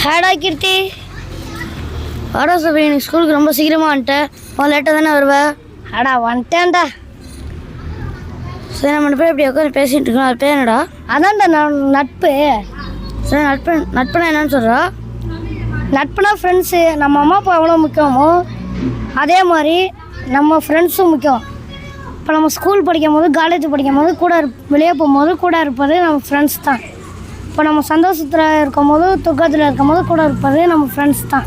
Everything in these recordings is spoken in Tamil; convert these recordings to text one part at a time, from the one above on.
ஹேடா கீர்த்தி வாடா சபை நீ ஸ்கூலுக்கு ரொம்ப சீக்கிரமாக வந்துட்டேன். உன் லேட்டாக தானே வருவேன். ஹேடா வந்துட்டேன்டா. சரி நம்ம பேர் எப்படி உட்காந்து பேசிகிட்டு இருக்கோம். அது பேர் என்னடா? அதான்டா நான் நட்பு. சரி நட்புனா என்னன்னு சொல்கிறா? நட்புனா ஃப்ரெண்ட்ஸு. நம்ம அம்மா அப்பா எவ்வளோ முக்கியமோ அதே மாதிரி நம்ம ஃப்ரெண்ட்ஸும் முக்கியம். இப்போ நம்ம ஸ்கூல் படிக்கும் போது காலேஜ் படிக்கும் போது கூட வெளியே போகும்போது கூட இருப்பது நம்ம ஃப்ரெண்ட்ஸ் தான். இப்போ நம்ம சந்தோஷத்தில் இருக்கும் போது துக்கத்தில் இருக்கும் போது கூட இருப்பது நம்ம ஃப்ரெண்ட்ஸ் தான்.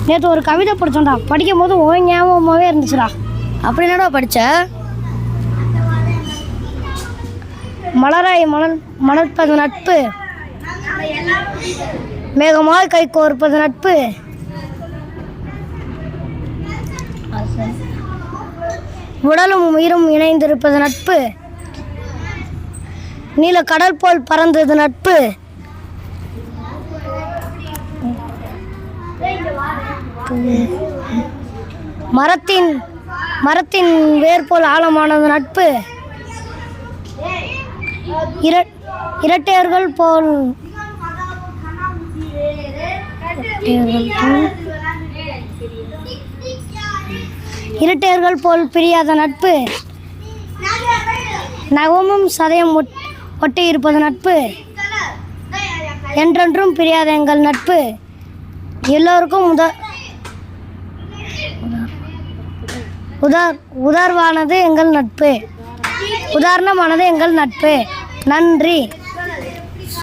நேற்று ஒரு கவிதை படித்தோம்டா, படிக்கும் போது ஞாபகமாகவே இருந்துச்சுடா. அப்படி என்னடா படித்த? மலராய் மலர்ப்பது நட்பு, மேகமாய் கை கோர்ப்பது நட்பு, உடலும் உயிரும் இணைந்திருப்பது நட்பு, நீல கடல் போல் பறந்தது நட்பு, மரத்தின் வேர் போல் ஆழமானது நட்பு, இரட்டையர்கள் போல் பிரியாத நட்பு, நகமும் சதயம் ஒட்டி இருப்பது நட்பு, என்றென்றும் பிரியாத எங்கள் நட்பு, எல்லோருக்கும் உதாரணமானது எங்கள் நட்பு. நன்றி.